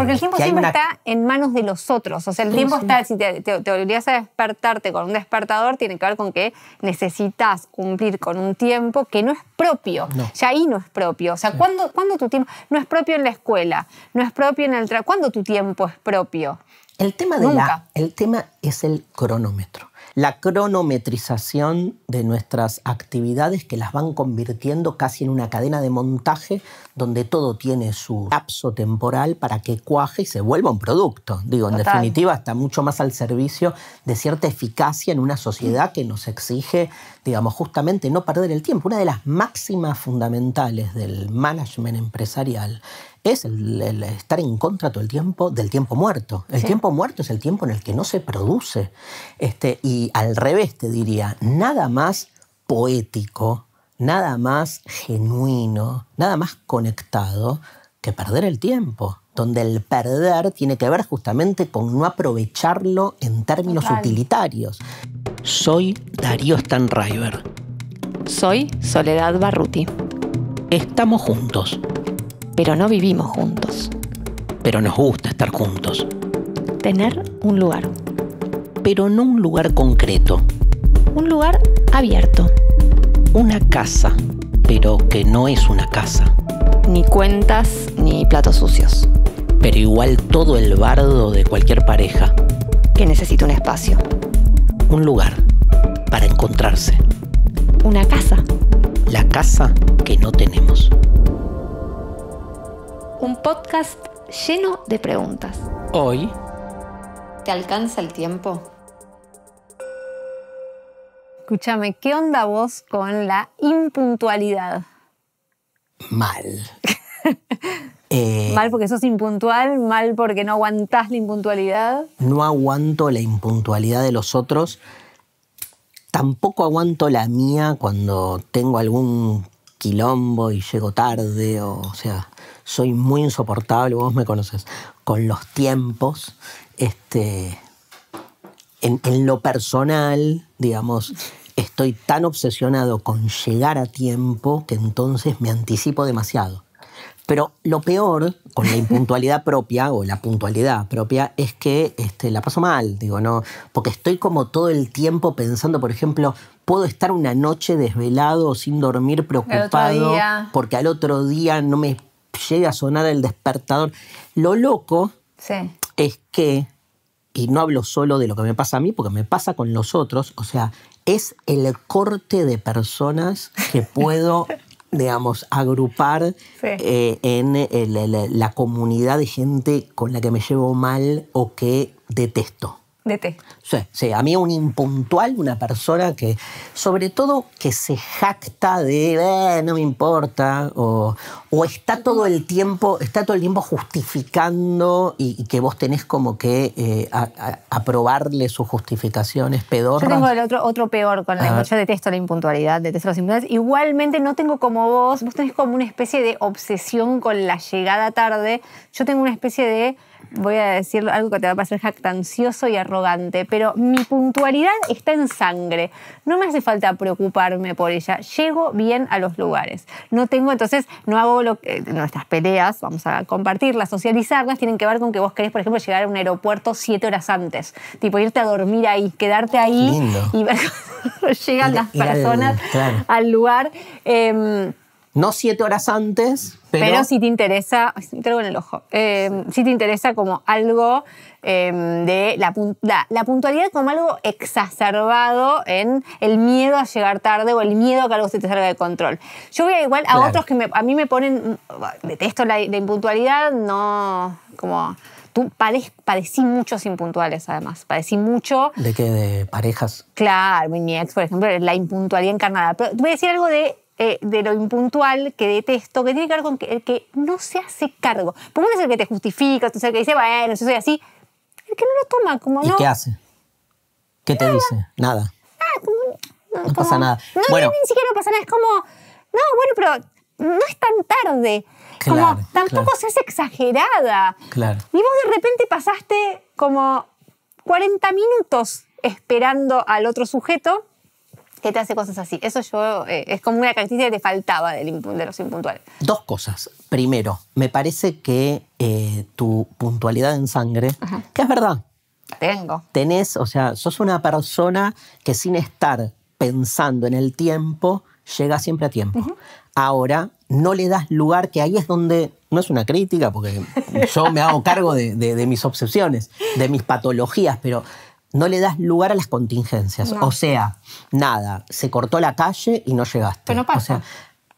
Porque el tiempo siempre está en manos de los otros. O sea, el tiempo está, si te obligas a despertarte con un despertador, tiene que ver con que necesitas cumplir con un tiempo que no es propio. Ya ahí no es propio. O sea, ¿cuándo tu tiempo no es propio en la escuela? No es propio en el trabajo. ¿Cuándo tu tiempo es propio? El tema es el cronómetro. La cronometrización de nuestras actividades que las van convirtiendo casi en una cadena de montaje donde todo tiene su lapso temporal para que cuaje y se vuelva un producto. Digo, en definitiva, está mucho más al servicio de cierta eficacia en una sociedad que nos exige, digamos, justamente no perder el tiempo. Una de las máximas fundamentales del management empresarial es el estar en contra todo el tiempo del tiempo muerto. El tiempo muerto es el tiempo en el que no se produce. Y al revés te diría, nada más poético, nada más genuino, nada más conectado que perder el tiempo. Donde el perder tiene que ver justamente con no aprovecharlo en términos utilitarios. Soy Darío Stanraiver. Soy Soledad Barruti. Estamos juntos. Pero no vivimos juntos. Pero nos gusta estar juntos. Tener un lugar. Pero no un lugar concreto. Un lugar abierto. Una casa, pero que no es una casa. Ni cuentas, ni platos sucios. Pero igual todo el bardo de cualquier pareja. Que necesita un espacio. Un lugar para encontrarse. Una casa. La casa que no tenemos. Un podcast lleno de preguntas. Hoy... ¿Te alcanza el tiempo? Escúchame, ¿qué onda vos con la impuntualidad? Mal. Mal porque sos impuntual, mal porque no aguantás la impuntualidad. No aguanto la impuntualidad de los otros. Tampoco aguanto la mía cuando tengo algún quilombo y llego tarde. O sea, soy muy insoportable, vos me conoces, con los tiempos. En lo personal, digamos, estoy tan obsesionado con llegar a tiempo que entonces me anticipo demasiado. Pero lo peor con la impuntualidad propia o la puntualidad propia es que la paso mal, digo, no, porque estoy como todo el tiempo pensando, por ejemplo, puedo estar una noche desvelado o sin dormir preocupado porque al otro día no me llega a sonar el despertador. Lo loco es que, y no hablo solo de lo que me pasa a mí, porque me pasa con los otros, o sea, es el corte de personas que puedo, digamos, agrupar en la comunidad de gente con la que me llevo mal o que detesto. Sí, a mí un impuntual, una persona que, sobre todo, que se jacta de no me importa, o está todo el tiempo justificando y que vos tenés como que aprobarle sus justificaciones pedorras. Yo tengo el otro peor con la. Yo detesto la impuntualidad, detesto las impuntualidades. Igualmente no tengo como vos tenés como una especie de obsesión con la llegada tarde. Yo tengo una especie de, voy a decir algo que te va a parecer jactancioso y arrogante, pero mi puntualidad está en sangre. No me hace falta preocuparme por ella. Llego bien a los lugares. No hago lo que nuestras peleas, vamos a compartirlas, socializarlas, tienen que ver con que vos querés, por ejemplo, llegar a un aeropuerto 7 horas antes. Tipo, irte a dormir ahí, quedarte ahí. Lindo. Y ver cómo llegan las personas al lugar. No 7 horas antes, pero si te interesa, me traigo en el ojo, si te interesa como algo de la puntualidad como algo exacerbado en el miedo a llegar tarde o el miedo a que algo se te salga de control. Yo voy igual a otros que a mí me ponen, detesto la impuntualidad, no, como... Padecí muchos impuntuales, además. Padecí mucho. ¿De qué? ¿De parejas? Claro, mi ex, por ejemplo, la impuntualidad encarnada. Pero te voy a decir algo de lo impuntual que detesto, que tiene que ver con el que no se hace cargo. Porque uno es el que te justifica, es el que dice, bueno, yo soy así. El que no lo toma como no. ¿Y qué hace? ¿Qué te dice? Nada. No pasa nada. No, ni siquiera no pasa nada. Es como, no, bueno, pero no es tan tarde. Claro, como tampoco seas exagerada. Claro. Y vos de repente pasaste como 40 minutos esperando al otro sujeto ¿Qué te hace cosas así? Eso yo es como una característica que te faltaba de los impuntuales. Dos cosas. Primero, me parece que tu puntualidad en sangre, que es verdad, tenés, o sea, sos una persona que sin estar pensando en el tiempo, llega siempre a tiempo. Ahora, no le das lugar, que ahí es donde, no es una crítica, porque yo me hago cargo de mis obsesiones, de mis patologías, pero no le das lugar a las contingencias. No. O sea, nada, se cortó la calle y no llegaste. Pero no pasa. O sea,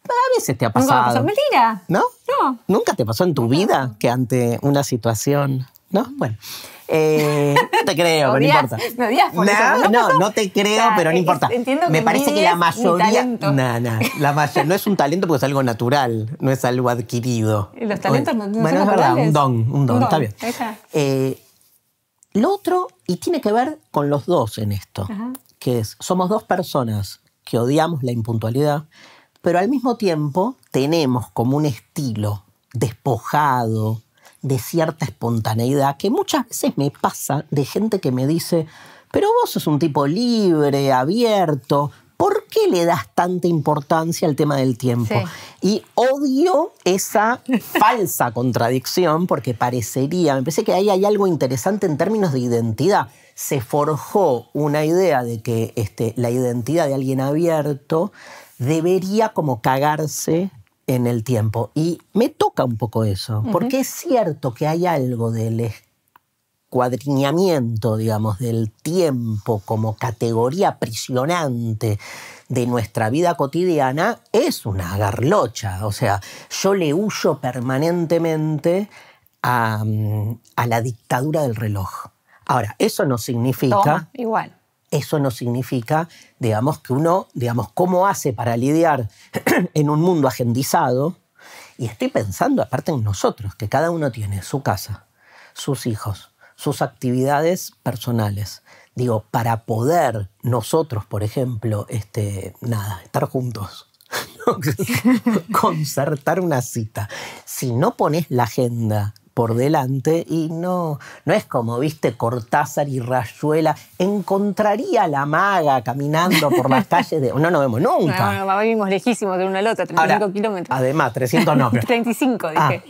a veces te ha pasado. Nunca me pasó. Mentira. ¿No? No. ¿Nunca te pasó en tu vida que ante una situación... ¿No? Bueno. No te creo, pero no importa. Me odias por eso. No te creo, pero no importa. Entiendo que me parece que la mayoría... No es un talento porque es algo natural, no es algo adquirido. ¿Y los talentos no bueno, son es verdad, naturales? un don, está bien. Está. Lo otro, y tiene que ver con los dos en esto, que es, somos dos personas que odiamos la impuntualidad, pero al mismo tiempo tenemos como un estilo despojado de cierta espontaneidad que muchas veces me pasa de gente que me dice, pero vos sos un tipo libre, abierto, ¿por qué le das tanta importancia al tema del tiempo? Sí. Y odio esa falsa contradicción porque me parece que ahí hay algo interesante en términos de identidad. Se forjó una idea de que la identidad de alguien abierto debería como cagarse en el tiempo. Y me toca un poco eso, porque es cierto que hay algo del escuadriñamiento, digamos, del tiempo como categoría aprisionante de nuestra vida cotidiana, es una garlocha. O sea, yo le huyo permanentemente a la dictadura del reloj. Ahora, eso no significa... Toma, igual. Eso no significa, digamos, que uno, digamos, cómo hace para lidiar en un mundo agendizado. Y estoy pensando, aparte en nosotros, que cada uno tiene su casa, sus hijos, sus actividades personales. Digo, para poder nosotros, por ejemplo, estar juntos, concertar una cita. Si no pones la agenda por delante, y no es como, viste, Cortázar y Rayuela, encontraría a la maga caminando por las calles de... No nos vemos nunca. No, vivimos lejísimos de uno al otro, 35 Ahora, kilómetros. Además, 300 no. Pero... 35, dije.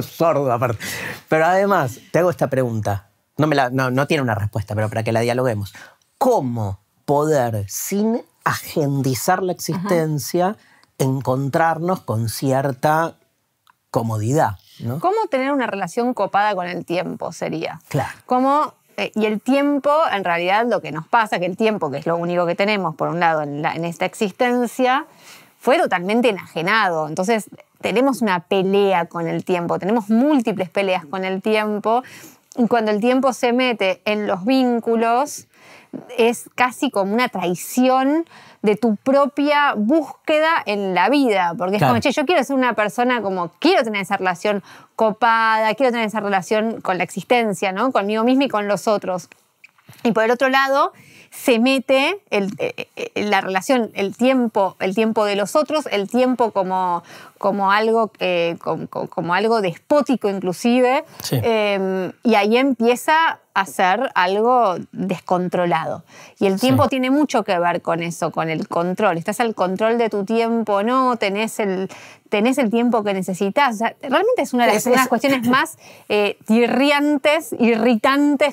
Sordo, aparte. Pero además, te hago esta pregunta. No tiene una respuesta, pero para que la dialoguemos. ¿Cómo poder, sin agendizar la existencia, encontrarnos con cierta comodidad, ¿no? ¿Cómo tener una relación copada con el tiempo sería? Claro. ¿Cómo, y el tiempo, en realidad, lo que nos pasa, que el tiempo, que es lo único que tenemos, por un lado, en esta existencia, fue totalmente enajenado. Entonces, tenemos una pelea con el tiempo, tenemos múltiples peleas con el tiempo, y cuando el tiempo se mete en los vínculos, es casi como una traición de tu propia búsqueda en la vida, porque claro. Es como, che, yo quiero ser una persona como, quiero tener esa relación copada, quiero tener esa relación con la existencia, ¿no? Conmigo misma y con los otros. Y por el otro lado, se mete la relación, el tiempo de los otros, el tiempo como algo despótico inclusive, sí. Y ahí empieza a ser algo descontrolado. Y el tiempo tiene mucho que ver con eso, con el control. Estás al control de tu tiempo, ¿no? Tenés el tiempo que necesitas. O sea, realmente es una de las cuestiones más irritantes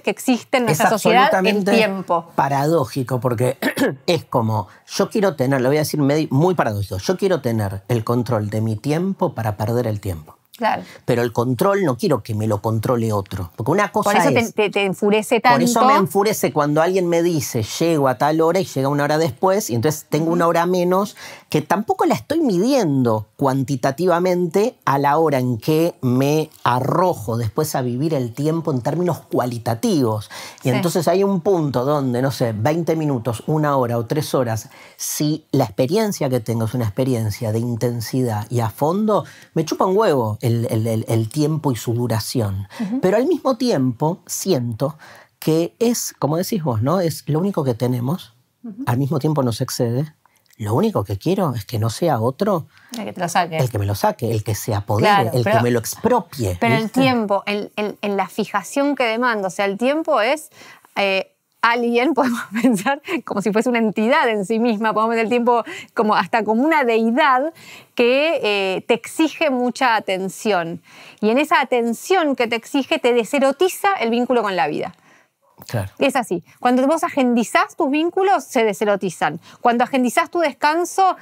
que existen en nuestra sociedad, el tiempo. Paradójico, porque es como, yo quiero tener, lo voy a decir muy paradójico, yo quiero tener el control de mi tiempo para perder el tiempo. Claro. Pero el control no quiero que me lo controle otro. Porque una cosa por eso te enfurece tanto. Por eso me enfurece cuando alguien me dice llego a tal hora y llega una hora después y entonces tengo una hora menos que tampoco la estoy midiendo cuantitativamente a la hora en que me arrojo después a vivir el tiempo en términos cualitativos. Y entonces hay un punto donde, no sé, 20 minutos, 1 hora o 3 horas, si la experiencia que tengo es una experiencia de intensidad y a fondo, me chupa un huevo el tiempo y su duración. Pero al mismo tiempo siento que es, como decís vos, ¿no? Es lo único que tenemos, al mismo tiempo nos excede. Lo único que quiero es que no sea otro el que te lo saque. El que me lo saque, el que se apodere, que me lo expropie. Pero ¿viste? el tiempo, en la fijación que demanda, o sea, el tiempo es alguien, podemos pensar como si fuese una entidad en sí misma, podemos ver el tiempo como hasta como una deidad que te exige mucha atención. Y en esa atención que te exige te deserotiza el vínculo con la vida. Claro. Es así. Cuando vos agendizás tus vínculos, se deserotizan. Cuando agendizás tu descanso,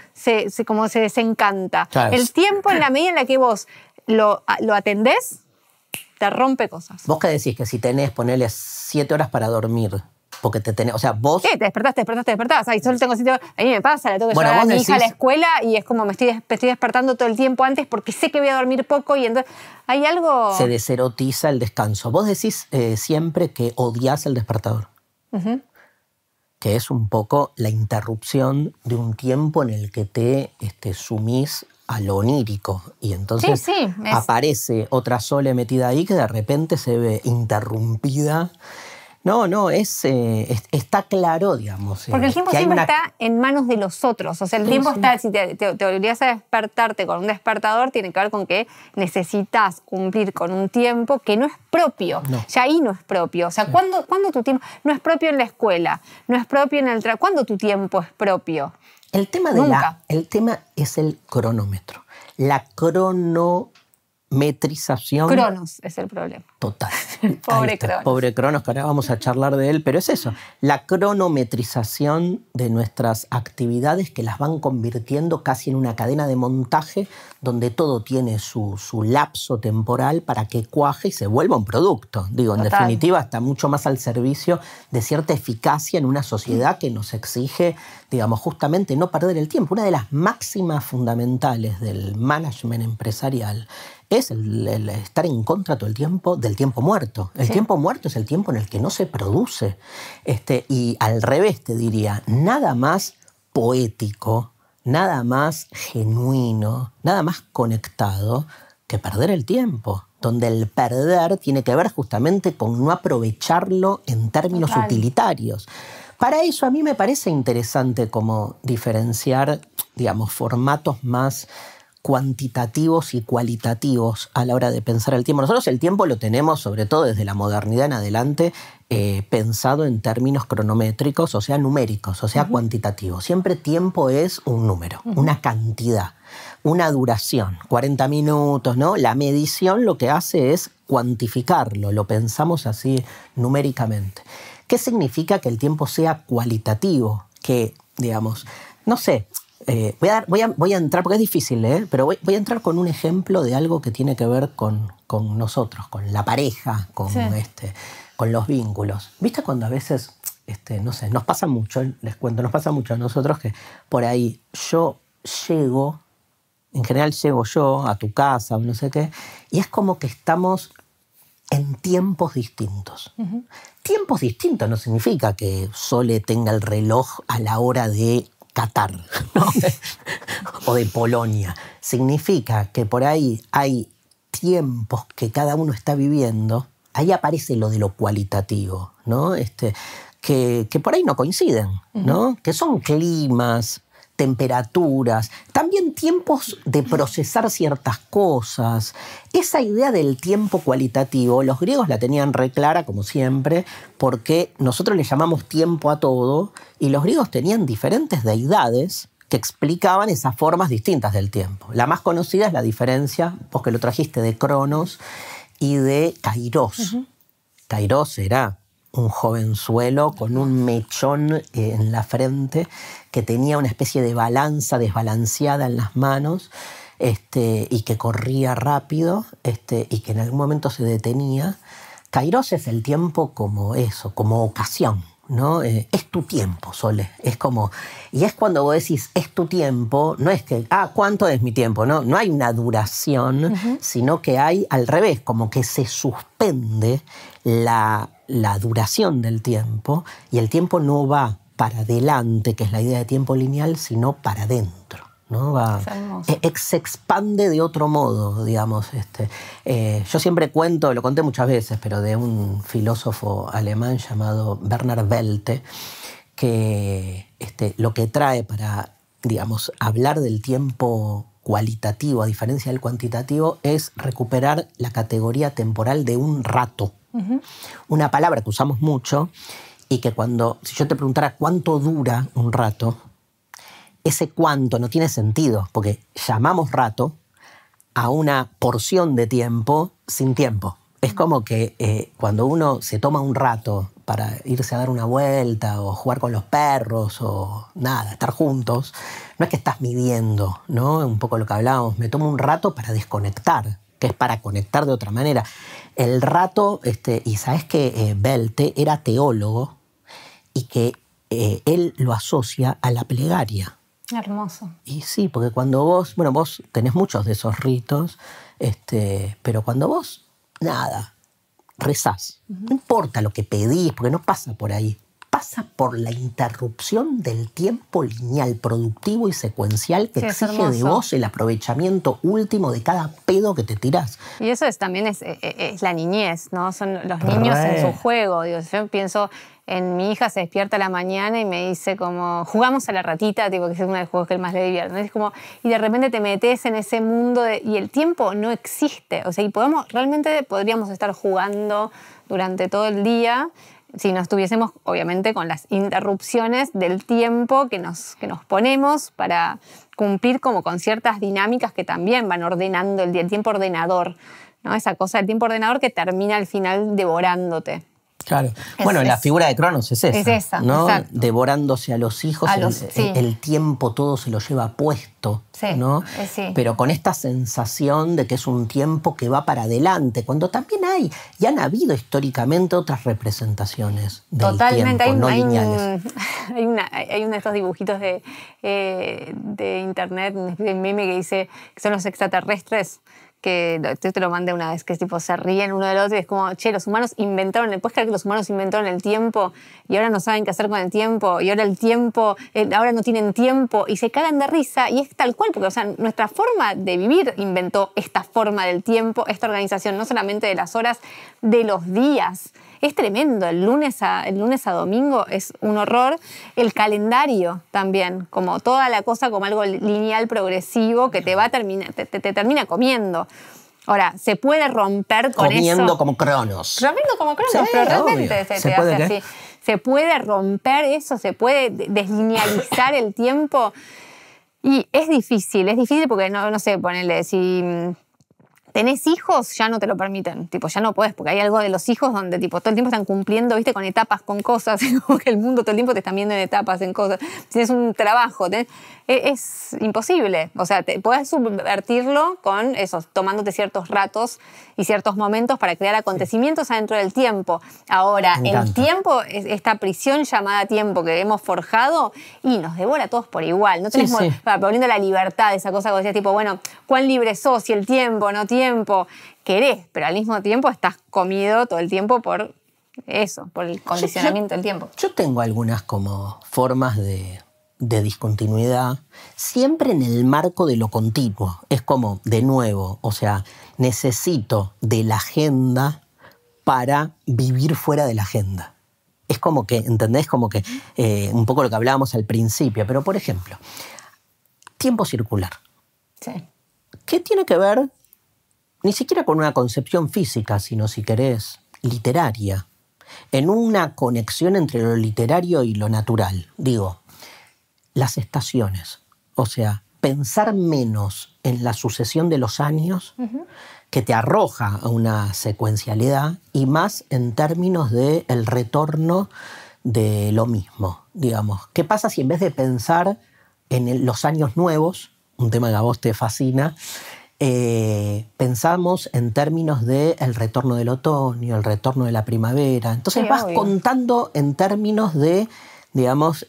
como se desencanta. Claro. El tiempo, en la medida en la que vos lo atendés, te rompe cosas. ¿Vos qué decís? Que si tenés, ponele 7 horas para dormir, porque te tenés, o sea, vos... ¿Qué? Te despertás. Ay, solo tengo 7 horas. A mí me pasa, le tengo que Bueno, llevar a vos mi hija a la decís- escuela y es como me estoy despertando todo el tiempo antes porque sé que voy a dormir poco y entonces hay algo... Se deserotiza el descanso. Vos decís siempre que odias el despertador. Que es un poco la interrupción de un tiempo en el que te sumís a lo onírico. Y entonces Sí, aparece otra Sole metida ahí que de repente se ve interrumpida. No, está claro, digamos. Porque el tiempo que hay siempre una- está en manos de los otros. O sea, el tiempo está, si te obligas a despertarte con un despertador, tiene que ver con que necesitas cumplir con un tiempo que no es propio. No. Ya ahí no es propio. O sea, ¿cuándo tu tiempo no es propio en la escuela? No es propio en el trabajo. ¿Cuándo tu tiempo es propio? El tema, Nunca. el tema es el cronómetro. La cronometrización. Cronos es el problema. Total. Pobre Ahí está. Cronos. Pobre Cronos, que ahora vamos a charlar de él, pero es eso, la cronometrización de nuestras actividades que las van convirtiendo casi en una cadena de montaje donde todo tiene su lapso temporal para que cuaje y se vuelva un producto. Digo, en Total. definitiva, está mucho más al servicio de cierta eficacia en una sociedad que nos exige, digamos, justamente no perder el tiempo. Una de las máximas fundamentales del management empresarial es el estar en contra todo el tiempo del tiempo muerto. El tiempo muerto es el tiempo en el que no se produce. Y al revés te diría, nada más poético, nada más genuino, nada más conectado que perder el tiempo. Donde el perder tiene que ver justamente con no aprovecharlo en términos Total. utilitarios. Para eso a mí me parece interesante como diferenciar, digamos, formatos más cuantitativos y cualitativos a la hora de pensar el tiempo. Nosotros el tiempo lo tenemos, sobre todo desde la modernidad en adelante, pensado en términos cronométricos, o sea, numéricos, o sea, cuantitativos. Siempre tiempo es un número, una cantidad, una duración, 40 minutos, ¿no? La medición lo que hace es cuantificarlo, lo pensamos así numéricamente. ¿Qué significa que el tiempo sea cualitativo? Que, digamos, no sé, voy a entrar, porque es difícil, pero voy a entrar con un ejemplo de algo que tiene que ver con nosotros, con la pareja, con los vínculos. ¿Viste cuando a veces, no sé, nos pasa mucho, les cuento, nos pasa mucho a nosotros que por ahí yo llego, en general llego yo a tu casa o no sé qué, y es como que estamos en tiempos distintos. Tiempos distintos no significa que Sole tenga el reloj a la hora de Qatar, ¿no? O de Polonia. Significa que por ahí hay tiempos que cada uno está viviendo. Ahí aparece lo de lo cualitativo, ¿no? Que por ahí no coinciden, ¿no? Que son climas, temperaturas, también tiempos de procesar ciertas cosas. Esa idea del tiempo cualitativo, los griegos la tenían re clara, como siempre, porque nosotros le llamamos tiempo a todo, y los griegos tenían diferentes deidades que explicaban esas formas distintas del tiempo. La más conocida es la diferencia, vos que lo trajiste, de Cronos y de Kairos. Kairos era un jovenzuelo con un mechón en la frente que tenía una especie de balanza desbalanceada en las manos y que corría rápido y que en algún momento se detenía. Kairos es el tiempo como eso, como ocasión, ¿no? Es tu tiempo, Sole. Es como, y es cuando vos decís, es tu tiempo, no es que, ¿cuánto es mi tiempo? No hay una duración, sino que hay al revés, como que se suspende la duración del tiempo y el tiempo no va para adelante, que es la idea de tiempo lineal, sino para adentro, ¿no? Se expande de otro modo, digamos. Yo siempre cuento, lo conté muchas veces, pero de un filósofo alemán llamado Bernard Welte, que lo que trae para, digamos, hablar del tiempo cualitativo, a diferencia del cuantitativo, es recuperar la categoría temporal de un rato. Una palabra que usamos mucho y que si yo te preguntara cuánto dura un rato, ese cuánto no tiene sentido, porque llamamos rato a una porción de tiempo sin tiempo. Es como que cuando uno se toma un rato para irse a dar una vuelta o jugar con los perros o nada, estar juntos, no es que estás midiendo, ¿no? Un poco lo que hablábamos, me tomo un rato para desconectar, que es para conectar de otra manera. El rato, y sabes que Belte era teólogo y que él lo asocia a la plegaria. Hermoso. Y sí, porque cuando vos tenés muchos de esos ritos, pero cuando vos, nada, rezás, no importa lo que pedís, porque no pasa por ahí, pasa por la interrupción del tiempo lineal, productivo y secuencial que exige de vos el aprovechamiento último de cada pedo que te tirás. Y eso también es la niñez, ¿no? Son los niños en su juego. Digo, yo pienso en mi hija, se despierta a la mañana y me dice como, jugamos a la ratita, tipo, que es uno de los juegos que él más le divierte, ¿no? Es como, y de repente te metes en ese mundo y el tiempo no existe. O sea, y realmente podríamos estar jugando durante todo el día si no estuviésemos, obviamente, con las interrupciones del tiempo que nos ponemos para cumplir como con ciertas dinámicas que también van ordenando el día, el tiempo ordenador, ¿no? Esa cosa del tiempo ordenador que termina al final devorándote. Claro. La figura de Cronos es esa, ¿no? Exacto. Devorándose a los hijos, el tiempo todo se lo lleva puesto, ¿no? Sí. Pero con esta sensación de que es un tiempo que va para adelante, cuando también han habido históricamente otras representaciones del tiempo, no lineales. Hay uno de estos dibujitos de internet, un meme que dice que son los extraterrestres, que te lo mandé una vez, que es tipo, se ríen uno del otro y es como, los humanos inventaron, ¿puedes creer que los humanos inventaron el tiempo y ahora no saben qué hacer con el tiempo y ahora ahora no tienen tiempo y se cagan de risa? Y es tal cual, porque nuestra forma de vivir inventó esta forma del tiempo, esta organización, no solamente de las horas, de los días. Es tremendo, el lunes a domingo es un horror. El calendario también, como toda la cosa como algo lineal, progresivo, que te termina comiendo. Ahora, ¿se puede romper con comiendo eso? Como Cronos. Comiendo como Cronos, sí, pero realmente se hace así. ¿Se puede romper eso? ¿Se puede deslinealizar el tiempo? Y es difícil porque no sé, ponele, si tenés hijos, ya no te lo permiten. Tipo, ya no podés, porque hay algo de los hijos donde tipo, todo el tiempo están cumpliendo, ¿viste? Con etapas, con cosas. Como que el mundo todo el tiempo te están viendo en etapas, en cosas. Si tienes un trabajo, es imposible. O sea, podés subvertirlo con eso, tomándote ciertos ratos y ciertos momentos para crear acontecimientos adentro del tiempo. Ahora, el tiempo, esta prisión llamada tiempo que hemos forjado, y nos devora a todos por igual. No tenés volviendo a la libertad, esa cosa que decías, tipo, bueno, ¿cuán libre sos? Si el tiempo, no tiempo, querés, pero al mismo tiempo estás comido todo el tiempo por eso, por el condicionamiento del tiempo. Yo tengo algunas como formas de discontinuidad, siempre en el marco de lo continuo. Es como, de nuevo, o sea, necesito de la agenda para vivir fuera de la agenda. Es como que, ¿entendés? Como que un poco lo que hablábamos al principio, pero por ejemplo, tiempo circular. Sí. ¿Qué tiene que ver? Ni siquiera con una concepción física, sino, si querés, literaria. En una conexión entre lo literario y lo natural. Digo, las estaciones. O sea, pensar menos en la sucesión de los años, que te arroja a una secuencialidad, y más en términos del retorno de lo mismo, digamos. ¿Qué pasa si en vez de pensar en los años nuevos, un tema que a vos te fascina, pensamos en términos del retorno del otoño, el retorno de la primavera? Entonces vas contando en términos de, digamos,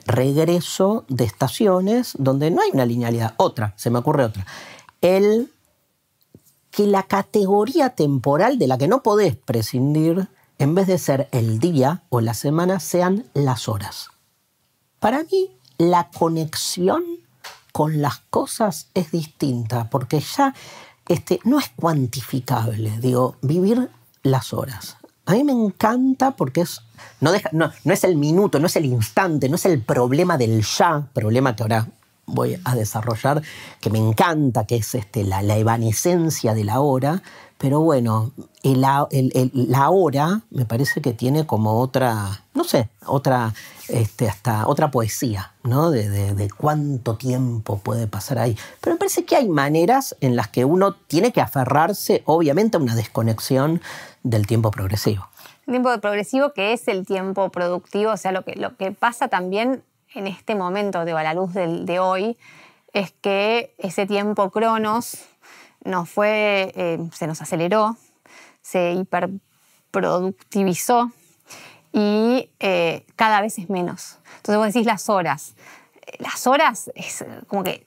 regreso de estaciones donde no hay una linealidad. Se me ocurre otra. Que la categoría temporal de la que no podés prescindir, en vez de ser el día o la semana, sean las horas. Para mí, la conexión con las cosas es distinta, porque ya no es cuantificable, digo, vivir las horas. A mí me encanta porque no es el minuto, no es el instante, no es el problema del ya, problema que ahora voy a desarrollar, que me encanta, que es la evanescencia de la hora, pero bueno, la hora me parece que tiene como otra, no sé, hasta otra poesía, ¿no? De cuánto tiempo puede pasar ahí. Pero me parece que hay maneras en las que uno tiene que aferrarse, obviamente, a una desconexión del tiempo progresivo. El tiempo progresivo, que es el tiempo productivo, o sea, lo que pasa también en este momento, a la luz de hoy, es que ese tiempo cronos se nos aceleró, se hiperproductivizó y cada vez es menos. Entonces vos decís las horas. Las horas es como que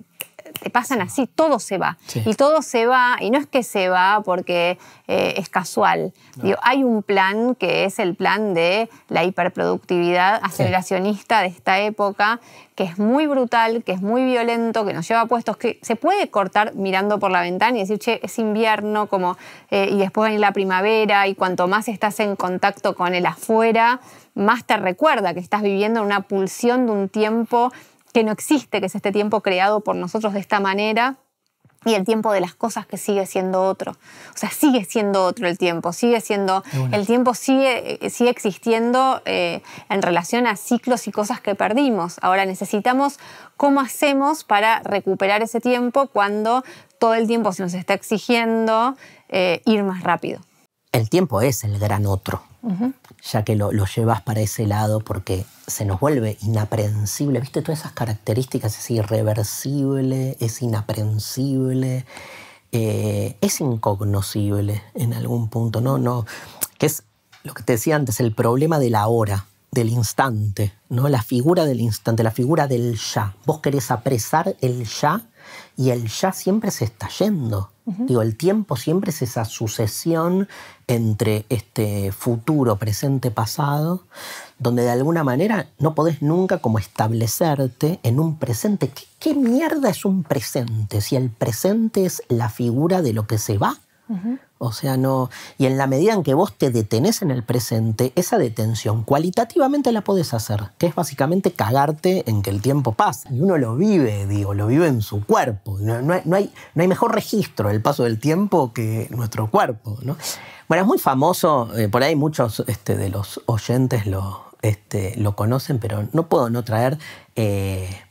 te pasan así, todo se va. Sí. Y todo se va, y no es que se va porque es casual. No. Digo, hay un plan que es el plan de la hiperproductividad aceleracionista de esta época, que es muy brutal, que es muy violento, que nos lleva a puestos que se puede cortar mirando por la ventana y decir, che, es invierno, y después va a venir la primavera, y cuanto más estás en contacto con el afuera, más te recuerda que estás viviendo en una pulsión de un tiempo que no existe, que es este tiempo creado por nosotros de esta manera, y el tiempo de las cosas que sigue siendo otro. O sea, sigue siendo otro el tiempo, el tiempo sigue existiendo en relación a ciclos y cosas que perdimos. Ahora necesitamos cómo hacemos para recuperar ese tiempo cuando todo el tiempo se nos está exigiendo ir más rápido. El tiempo es el gran otro, ya que lo llevas para ese lado, porque se nos vuelve inaprehensible. ¿Viste? Todas esas características, es irreversible, es inaprensible, es incognoscible en algún punto, ¿no? Que es lo que te decía antes, el problema de la hora, del instante, ¿no? La figura del instante, la figura del ya. Vos querés apresar el ya y el ya siempre se está yendo. Digo, el tiempo siempre es esa sucesión entre este futuro, presente, pasado, donde de alguna manera no podés nunca como establecerte en un presente. ¿Qué mierda es un presente? Si el presente es la figura de lo que se va. O sea, no. Y en la medida en que vos te detenés en el presente, esa detención cualitativamente la podés hacer, que es básicamente cagarte en que el tiempo pasa. Y uno lo vive, lo vive en su cuerpo. No hay mejor registro del paso del tiempo que nuestro cuerpo, ¿no? Bueno, es muy famoso, por ahí muchos de los oyentes lo conocen, pero no puedo no traer,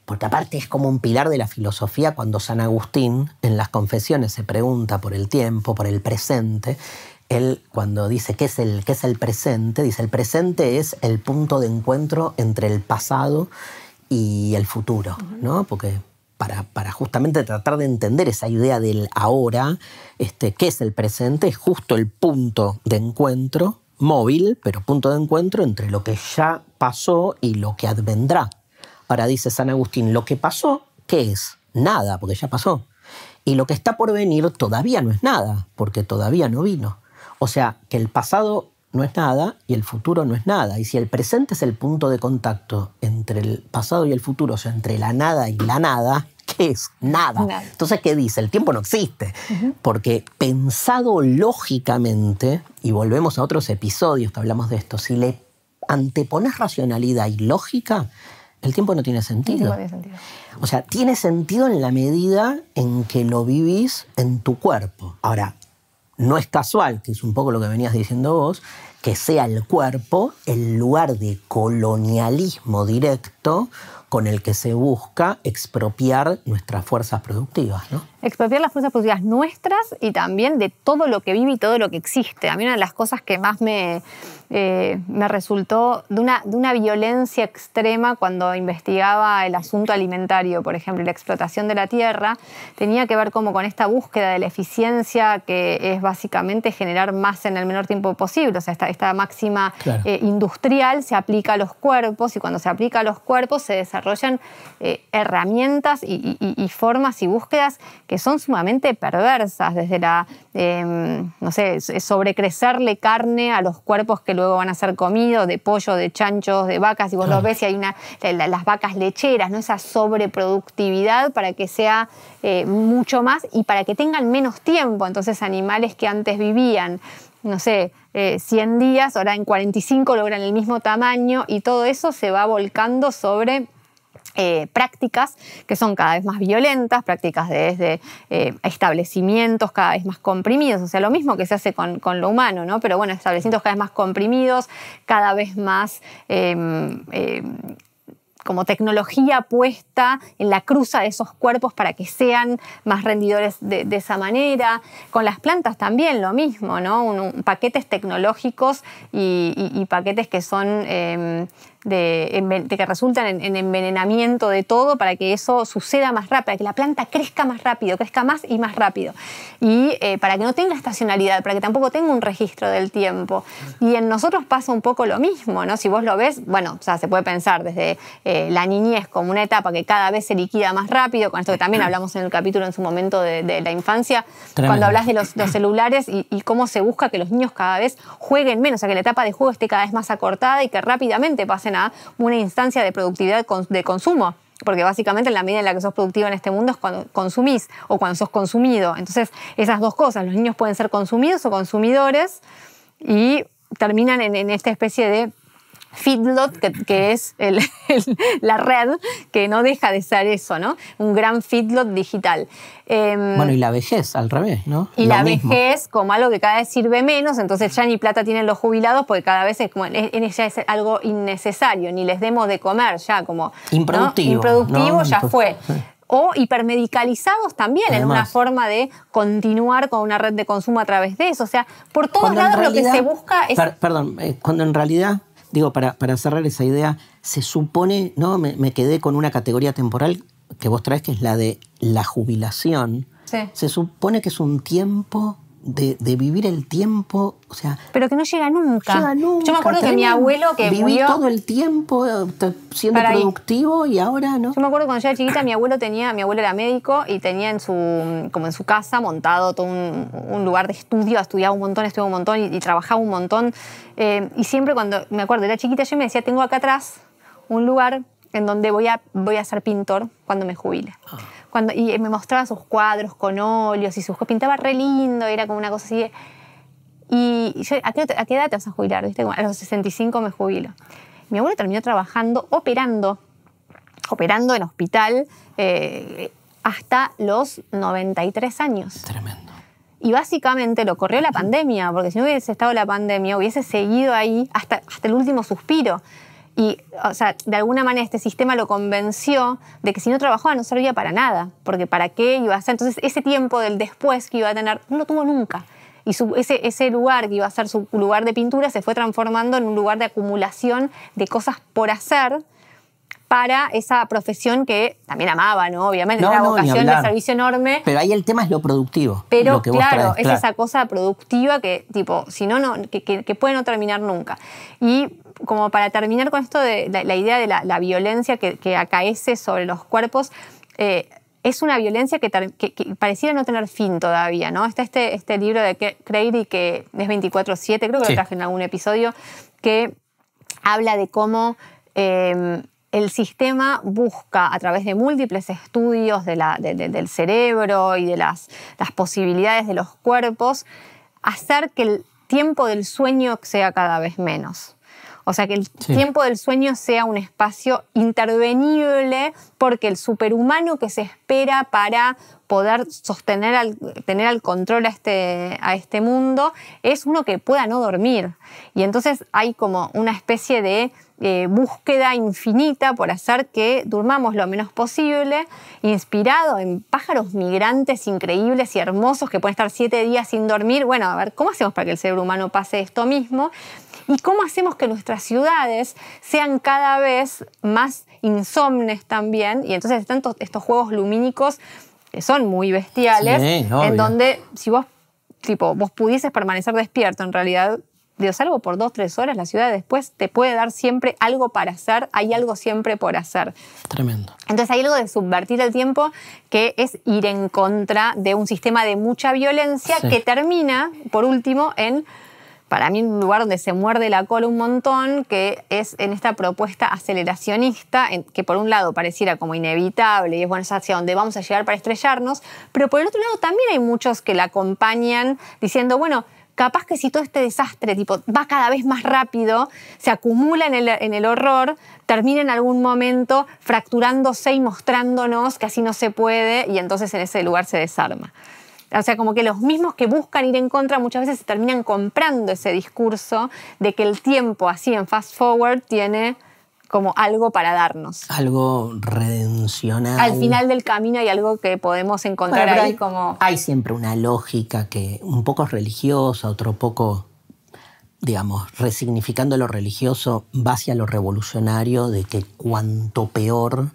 porque aparte es como un pilar de la filosofía. Cuando San Agustín en las Confesiones se pregunta por el tiempo, por el presente, él cuando dice ¿qué es el presente? Dice, el presente es el punto de encuentro entre el pasado y el futuro, ¿no? Porque para justamente tratar de entender esa idea del ahora, ¿qué es el presente? Es justo el punto de encuentro, móvil, pero punto de encuentro entre lo que ya pasó y lo que advendrá. Ahora dice San Agustín, lo que pasó, ¿qué es? Nada, porque ya pasó. Y lo que está por venir todavía no es nada, porque todavía no vino. O sea, que el pasado no es nada y el futuro no es nada. Y si el presente es el punto de contacto entre el pasado y el futuro, o sea, entre la nada y la nada, ¿qué es? Nada. Entonces, ¿qué dice? El tiempo no existe. Porque pensado lógicamente, y volvemos a otros episodios que hablamos de esto, si le antepones racionalidad y lógica, el tiempo no tiene sentido. O sea, tiene sentido en la medida en que lo vivís en tu cuerpo. Ahora, no es casual, que es un poco lo que venías diciendo vos, que sea el cuerpo el lugar de colonialismo directo con el que se busca expropiar nuestras fuerzas productivas, ¿no? Expropiar las fuerzas productivas nuestras y también de todo lo que vive y todo lo que existe. A mí una de las cosas que más me resultó de una violencia extrema cuando investigaba el asunto alimentario, por ejemplo, la explotación de la tierra, tenía que ver como con esta búsqueda de la eficiencia, que es básicamente generar más en el menor tiempo posible. O sea, esta máxima industrial se aplica a los cuerpos, y cuando se aplica a los cuerpos se desarrollan herramientas y formas y búsquedas que son sumamente perversas, desde sobrecrecerle carne a los cuerpos que luego van a ser comidos, de pollo, de chanchos, de vacas, y vos lo ves y hay las vacas lecheras, ¿no? Esa sobreproductividad para que sea mucho más y para que tengan menos tiempo. Entonces, animales que antes vivían 100 días, ahora en 45 logran el mismo tamaño, y todo eso se va volcando sobre prácticas que son cada vez más violentas, prácticas desde establecimientos cada vez más comprimidos, o sea, lo mismo que se hace con lo humano, ¿no? Pero bueno, establecimientos cada vez más comprimidos, cada vez más como tecnología puesta en la cruza de esos cuerpos para que sean más rendidores de esa manera. Con las plantas también lo mismo, ¿no? Paquetes tecnológicos y paquetes que son que resultan en envenenamiento de todo para que eso suceda más rápido, para que la planta crezca más rápido, crezca más y más rápido. Y para que no tenga estacionalidad, para que tampoco tenga un registro del tiempo. Y en nosotros pasa un poco lo mismo, ¿no? Si vos lo ves, bueno, o sea, se puede pensar desde la niñez como una etapa que cada vez se liquida más rápido, con esto que también hablamos en el capítulo en su momento de la infancia, Tremendo. cuando hablas de los celulares y cómo se busca que los niños cada vez jueguen menos, o sea, que la etapa de juego esté cada vez más acortada y que rápidamente pasen a una instancia de productividad de consumo. Porque básicamente en la medida en la que sos productivo en este mundo es cuando consumís o cuando sos consumido. Entonces, esas dos cosas, los niños pueden ser consumidos o consumidores y terminan en esta especie de feedlot, que es la red, que no deja de ser eso, ¿no? Un gran feedlot digital. Bueno, y la vejez, al revés, ¿no? Y Lo la mismo. vejez como algo que cada vez sirve menos, entonces ya ni plata tienen los jubilados porque cada vez es como ya es algo innecesario, ni les demos de comer, ya como Improductivo, ¿no? Improductivo, ¿no? ya fue. Sí. O hipermedicalizados también, Además, en una forma de continuar con una red de consumo a través de eso. O sea, por todos Cuando en lados lo que realidad- se busca es... cuando en realidad, digo, para cerrar esa idea, se supone, ¿no? Me quedé con una categoría temporal que vos traes, que es la de la jubilación. Sí. Se supone que es un tiempo de vivir el tiempo, o sea... Pero que no llega nunca. Llega nunca. Yo me acuerdo que mi Tremendo. abuelo que Viví murió... todo el tiempo siendo Para ahí. productivo y ahora, ¿no? Yo me acuerdo cuando yo era chiquita, mi abuelo era médico y tenía como en su casa montado todo un lugar de estudio, estudiaba un montón y trabajaba un montón. Y siempre cuando, me acuerdo, era chiquita, yo me decía, tengo acá atrás un lugar en donde voy a ser pintor cuando me jubile. Y me mostraba sus cuadros con óleos y pintaba re lindo, era como una cosa así de... Y yo, ¿a qué edad te vas a jubilar? ¿Viste? A los 65 me jubilo. Mi abuelo terminó trabajando, operando en hospital hasta los 93 años. Tremendo. Y básicamente lo corrió la pandemia, porque si no hubiese estado la pandemia, hubiese seguido ahí hasta el último suspiro. Y, o sea, de alguna manera este sistema lo convenció de que si no trabajaba no servía para nada, porque ¿para qué iba a ser? Entonces, ese tiempo del después que iba a tener, no lo tuvo nunca. Y ese lugar que iba a ser su lugar de pintura se fue transformando en un lugar de acumulación de cosas por hacer para esa profesión que también amaba, ¿no? Obviamente, No, era una no, ni vocación de hablar. servicio enorme. Pero ahí el tema es lo productivo. Pero lo que vos claro, traes, es esa cosa productiva que, tipo, si no, que puede no terminar nunca. Y como para terminar con esto de la idea de la violencia que acaece sobre los cuerpos, es una violencia que pareciera no tener fin todavía, ¿no? Está este libro de Craigie que es 24/7, creo que Sí. lo traje en algún episodio, que habla de cómo el sistema busca, a través de múltiples estudios del cerebro y de las posibilidades de los cuerpos, hacer que el tiempo del sueño sea cada vez menos. O sea, que el tiempo del sueño sea un espacio intervenible porque el superhumano que se espera para poder tener al control a este mundo es uno que pueda no dormir. Y entonces hay como una especie de búsqueda infinita por hacer que durmamos lo menos posible, inspirado en pájaros migrantes increíbles y hermosos que pueden estar 7 días sin dormir. Bueno, a ver, ¿cómo hacemos para que el cerebro humano pase esto mismo? ¿Y cómo hacemos que nuestras ciudades sean cada vez más insomnes también? Y entonces están estos juegos lumínicos que son muy bestiales, Sí, obvio. en donde si vos pudieses permanecer despierto, en realidad, salvo por 2-3 horas, la ciudad después te puede dar siempre algo para hacer, hay algo siempre por hacer. Tremendo. Entonces hay algo de subvertir el tiempo que es ir en contra de un sistema de mucha violencia que termina, por último, para mí, un lugar donde se muerde la cola un montón, que es en esta propuesta aceleracionista, que por un lado pareciera como inevitable y es bueno, es hacia donde vamos a llegar para estrellarnos, pero por el otro lado también hay muchos que la acompañan diciendo, bueno, capaz que si todo este desastre tipo, va cada vez más rápido, se acumula en el horror, termina en algún momento fracturándose y mostrándonos que así no se puede y entonces en ese lugar se desarma. O sea, como que los mismos que buscan ir en contra muchas veces se terminan comprando ese discurso de que el tiempo así en fast forward tiene como algo para darnos. Algo redencional. Al final del camino hay algo que podemos encontrar ahí como... Hay siempre una lógica que un poco es religiosa, otro poco, digamos, resignificando lo religioso, va hacia lo revolucionario, de que cuanto peor,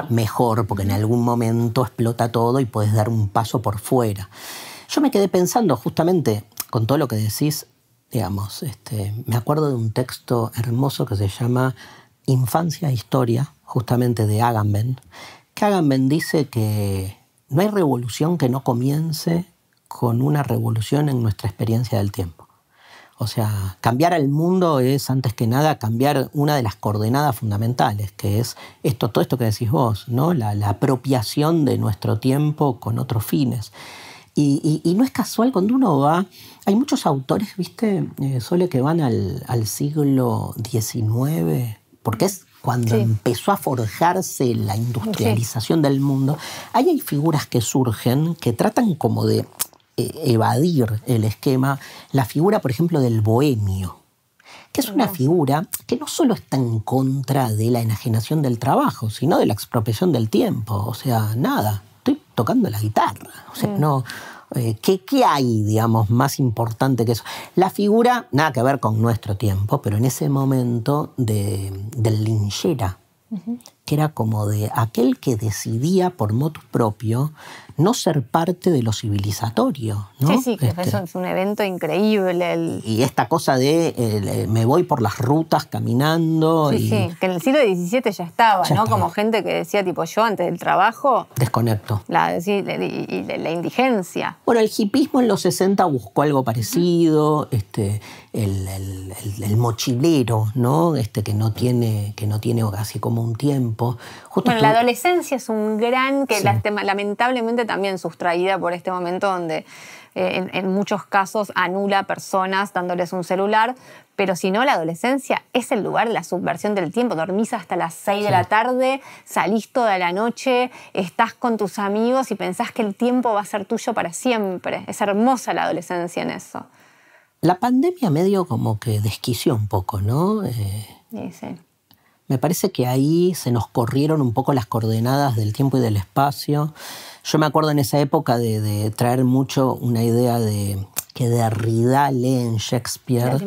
mejor, porque en algún momento explota todo y puedes dar un paso por fuera. Yo me quedé pensando justamente con todo lo que decís, digamos, me acuerdo de un texto hermoso que se llama Infancia e Historia, justamente de Agamben, que Agamben dice que no hay revolución que no comience con una revolución en nuestra experiencia del tiempo. O sea, cambiar al mundo es, antes que nada, cambiar una de las coordenadas fundamentales, que es todo esto que decís vos, ¿no? La apropiación de nuestro tiempo con otros fines. Y no es casual cuando uno va... Hay muchos autores, ¿viste, Sole, que van al siglo XIX, porque es cuando empezó a forjarse la industrialización del mundo. Ahí hay figuras que surgen que tratan como de evadir el esquema. La figura, por ejemplo, del bohemio, que es una figura que no solo está en contra de la enajenación del trabajo, sino de la expropiación del tiempo. O sea, nada, estoy tocando la guitarra. O sea, no... ¿Qué hay, digamos, más importante que eso? La figura, nada que ver con nuestro tiempo, pero en ese momento del linchera, que era como de aquel que decidía por motu propio no ser parte de lo civilizatorio, ¿no? Sí, que eso es un evento increíble. Y esta cosa de me voy por las rutas caminando. Sí, que en el siglo XVII ya estaba, ¿no? Como gente que decía, tipo, yo antes del trabajo... Desconecto. La indigencia. Bueno, el hipismo en los 60 buscó algo parecido, el mochilero, ¿no? Que no tiene así como un tiempo. Bueno, la adolescencia es un gran... que lamentablemente también sustraída por este momento donde en muchos casos anula a personas dándoles un celular, pero si no, la adolescencia es el lugar de la subversión del tiempo. Dormís hasta las 6 de la tarde, salís toda la noche, estás con tus amigos y pensás que el tiempo va a ser tuyo para siempre. Es hermosa la adolescencia en eso. La pandemia medio como que desquició un poco, ¿no? Sí. Me parece que ahí se nos corrieron un poco las coordenadas del tiempo y del espacio. Yo me acuerdo en esa época de traer mucho una idea de que Derrida lee en Shakespeare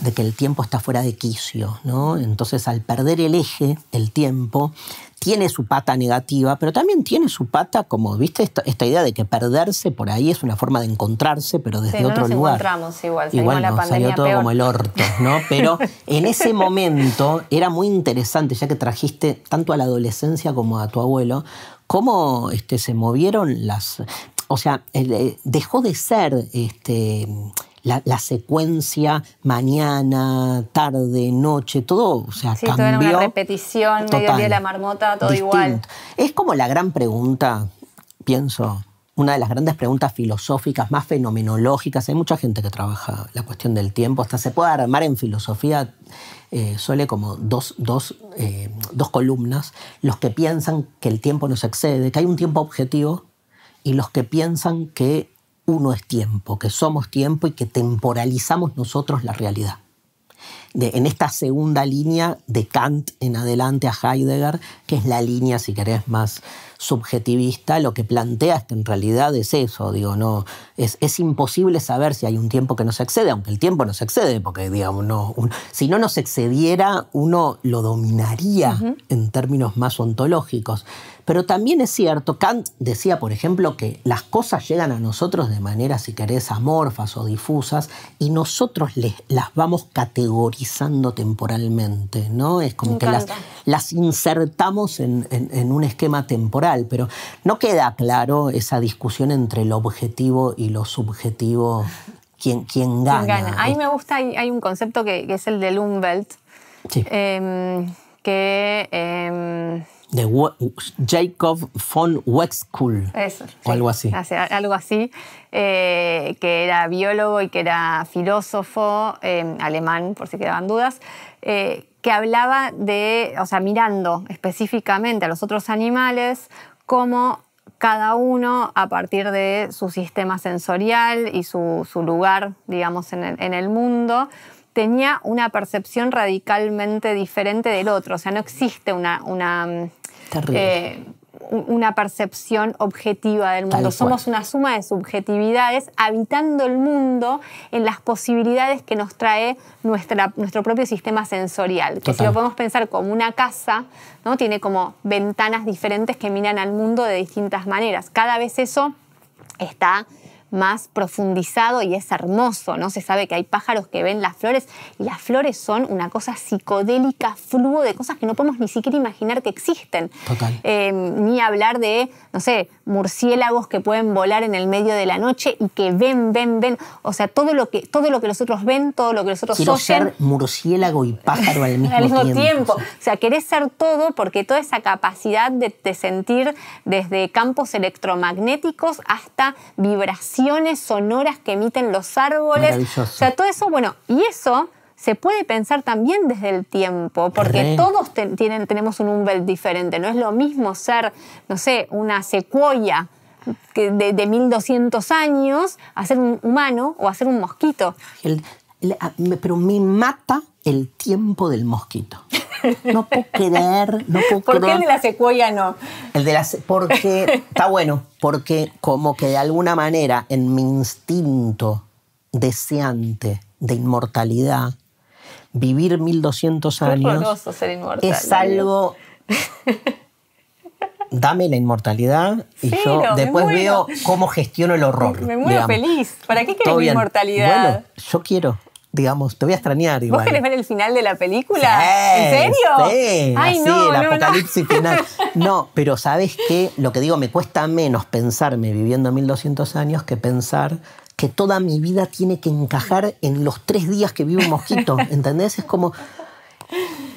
de que el tiempo está fuera de quicio, ¿no? Entonces, al perder el eje, el tiempo, tiene su pata negativa, pero también tiene su pata como, ¿viste? Esta idea de que perderse por ahí es una forma de encontrarse, pero desde otro lugar. No nos encontramos igual la pandemia salió todo peor. Como el orto, ¿no? Pero en ese momento era muy interesante, ya que trajiste tanto a la adolescencia como a tu abuelo, cómo se movieron las... O sea, dejó de ser la secuencia mañana, tarde, noche, todo, o sea, cambió. Todo era una repetición, medio día de la marmota, todo distinto. Igual. Es como la gran pregunta, pienso, una de las grandes preguntas filosóficas, más fenomenológicas. Hay mucha gente que trabaja la cuestión del tiempo, hasta se puede armar en filosofía, suele como dos columnas, los que piensan que el tiempo nos excede, que hay un tiempo objetivo, y los que piensan que uno es tiempo, que somos tiempo y que temporalizamos nosotros la realidad. En esta segunda línea, de Kant en adelante a Heidegger, que es la línea, si querés, más subjetivista, lo que plantea es que en realidad es eso, digo, no, es imposible saber si hay un tiempo que nos excede, aunque el tiempo nos excede, porque digamos, si no nos excediera, uno lo dominaría en términos más ontológicos. Pero también es cierto, Kant decía, por ejemplo, que las cosas llegan a nosotros de manera, si querés, amorfas o difusas, y nosotros las vamos categorizando temporalmente, ¿no? Es como que las insertamos en un esquema temporal, pero no queda claro esa discusión entre lo objetivo y lo subjetivo, quién gana. A mí me gusta, hay un concepto que es el del Umwelt, sí. De Jacob von Wexkull. Eso, o algo así. Algo así, que era biólogo y que era filósofo, alemán, por si quedaban dudas, que hablaba de, o sea, mirando específicamente a los otros animales, cómo cada uno, a partir de su sistema sensorial y su lugar, digamos, en el mundo, tenía una percepción radicalmente diferente del otro. O sea, no existe una percepción objetiva del mundo. Somos una suma de subjetividades habitando el mundo en las posibilidades que nos trae nuestro propio sistema sensorial. Que si lo podemos pensar como una casa, ¿no? Tiene como ventanas diferentes que miran al mundo de distintas maneras. Cada vez eso está más profundizado y es hermoso, ¿no? Se sabe que hay pájaros que ven las flores y las flores son una cosa psicodélica, fluo de cosas que no podemos ni siquiera imaginar que existen. Total. Ni hablar de, no sé, murciélagos que pueden volar en el medio de la noche y que ven. O sea, todo lo que los otros ven, todo lo que los otros Quiero oyen. ser murciélago y pájaro al mismo tiempo. O sea, querés ser todo porque toda esa capacidad de sentir desde campos electromagnéticos hasta vibraciones sonoras que emiten los árboles. Maravilloso. O sea, todo eso, bueno, y eso se puede pensar también desde el tiempo, porque todos tenemos un umbral diferente. No es lo mismo ser, no sé, una secuoya de 1200 años a ser un humano o a ser un mosquito. Pero me mata el tiempo del mosquito. No puedo creer. ¿Por qué el de la secuoya no? Porque está bueno, porque como que de alguna manera en mi instinto deseante de inmortalidad, vivir 1200 años ser inmortal, es algo... Dame la inmortalidad y yo después veo cómo gestiono el horror. Me muero feliz. ¿Para qué querés mi inmortalidad? Bueno, yo quiero... Digamos, te voy a extrañar igual. ¿Vos querés ver el final de la película? Sí, ¿En serio? Sí, ay, así, no, el apocalipsis final. No, pero ¿sabes qué? Lo que digo, me cuesta menos pensarme viviendo 1200 años que pensar que toda mi vida tiene que encajar en los 3 días que vive un mosquito, ¿entendés? Es como...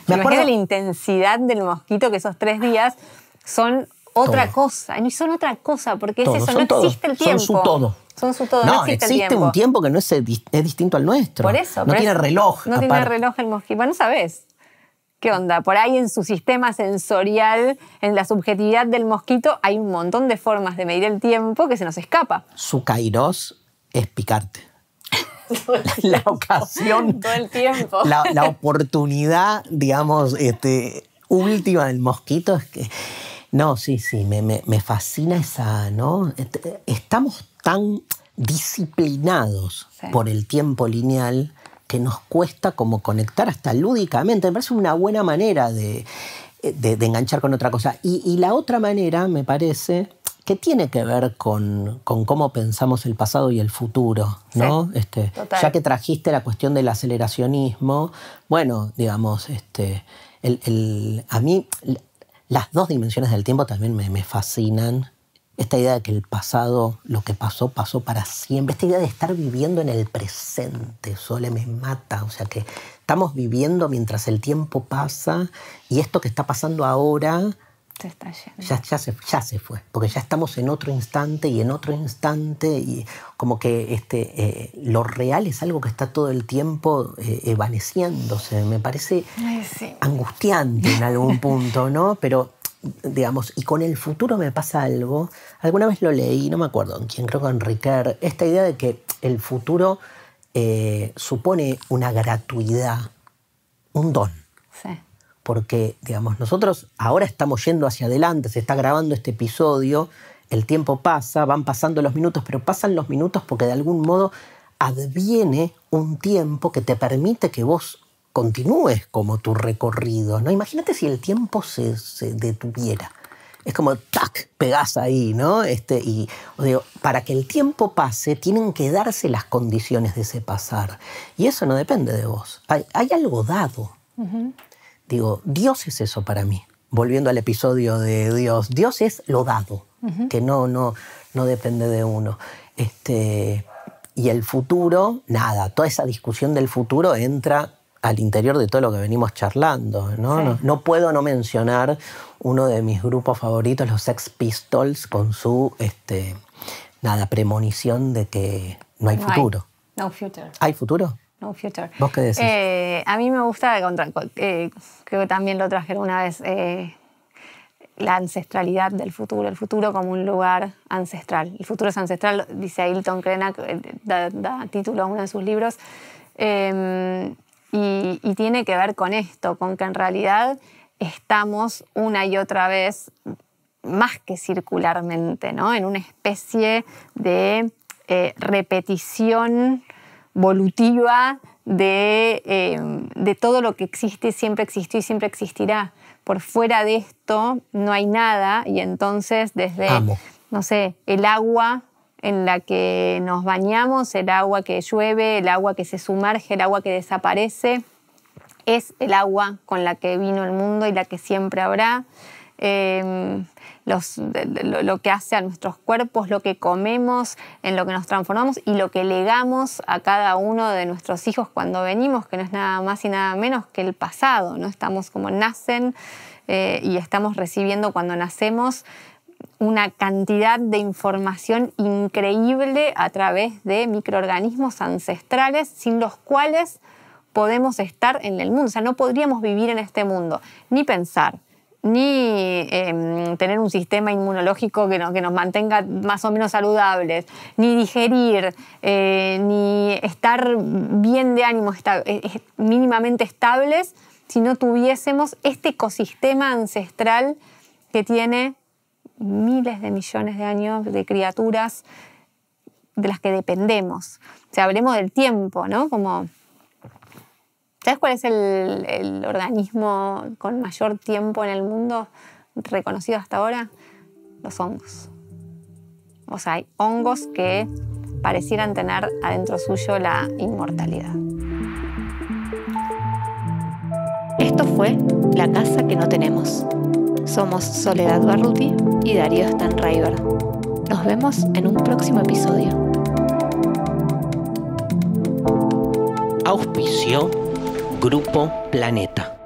Me acuerdo de la intensidad del mosquito, que esos 3 días son otra cosa. Y son otra cosa, porque es eso, no existe el tiempo. Son su todo. Son su todo, no existe un tiempo que no es distinto al nuestro. Por eso. No tiene reloj. No tiene reloj el mosquito. Bueno, ¿sabés? ¿Qué onda? Por ahí en su sistema sensorial, en la subjetividad del mosquito, hay un montón de formas de medir el tiempo que se nos escapa. Su kairos es picarte. La ocasión. Todo el tiempo. La oportunidad, digamos, última del mosquito es que... No, sí, me fascina esa, ¿no? Estamos tan disciplinados por el tiempo lineal que nos cuesta como conectar hasta lúdicamente. Me parece una buena manera de enganchar con otra cosa. Y la otra manera, me parece, que tiene que ver con cómo pensamos el pasado y el futuro, ¿no? Sí, ya que trajiste la cuestión del aceleracionismo, bueno, digamos, a mí... Las 2 dimensiones del tiempo también me fascinan. Esta idea de que el pasado, lo que pasó, pasó para siempre. Esta idea de estar viviendo en el presente, Sole, me mata. O sea, que estamos viviendo mientras el tiempo pasa y esto que está pasando ahora se está yendo. Ya se fue. Porque ya estamos en otro instante y en otro instante. Y como que lo real es algo que está todo el tiempo evaneciéndose. Me parece angustiante en algún punto, ¿no? Pero, digamos, y con el futuro me pasa algo. Alguna vez lo leí, no me acuerdo en quién, creo que en Riquet, esta idea de que el futuro supone una gratuidad, un don. Sí. Porque, digamos, nosotros ahora estamos yendo hacia adelante, se está grabando este episodio, el tiempo pasa, van pasando los minutos, pero pasan los minutos porque de algún modo adviene un tiempo que te permite que vos continúes como tu recorrido, ¿no? Imagínate si el tiempo se detuviera. Es como, ¡tac!, pegás ahí, ¿no? Digo, para que el tiempo pase, tienen que darse las condiciones de ese pasar. Y eso no depende de vos. Hay algo dado. Uh-huh. Digo, Dios es eso para mí. Volviendo al episodio de Dios. Dios es lo dado, que no depende de uno. Y el futuro, nada. Toda esa discusión del futuro entra al interior de todo lo que venimos charlando, ¿no? Sí. No puedo no mencionar uno de mis grupos favoritos, los Sex Pistols, con su premonición de que no hay futuro. No future. ¿Hay futuro? No future. ¿Vos qué decís? A mí me gusta, creo que también lo traje una vez, la ancestralidad del futuro, el futuro como un lugar ancestral. El futuro es ancestral, dice Ailton Krenak, da título a uno de sus libros, y tiene que ver con esto, con que en realidad estamos una y otra vez, más que circularmente, ¿no? En una especie de repetición volutiva de todo lo que existe, siempre existió y siempre existirá. Por fuera de esto no hay nada, y entonces desde, no sé, el agua en la que nos bañamos, el agua que llueve, el agua que se sumerge, el agua que desaparece, es el agua con la que vino el mundo y la que siempre habrá. Lo que hace a nuestros cuerpos, lo que comemos, en lo que nos transformamos y lo que legamos a cada uno de nuestros hijos cuando venimos, que no es nada más y nada menos que el pasado, ¿no? Estamos como nacen y estamos recibiendo cuando nacemos una cantidad de información increíble a través de microorganismos ancestrales sin los cuales podemos estar en el mundo. O sea, no podríamos vivir en este mundo, ni pensar, ni tener un sistema inmunológico que nos mantenga más o menos saludables, ni digerir, ni estar bien de ánimo, mínimamente estables, si no tuviésemos este ecosistema ancestral que tiene miles de millones de años de criaturas de las que dependemos. O sea, hablemos del tiempo, ¿no? ¿Sabes cuál es el organismo con mayor tiempo en el mundo reconocido hasta ahora? Los hongos. O sea, hay hongos que parecieran tener adentro suyo la inmortalidad. Esto fue La Casa que no tenemos. Somos Soledad Barruti y Darío Stanraiver. Nos vemos en un próximo episodio. Auspicio Grupo Planeta.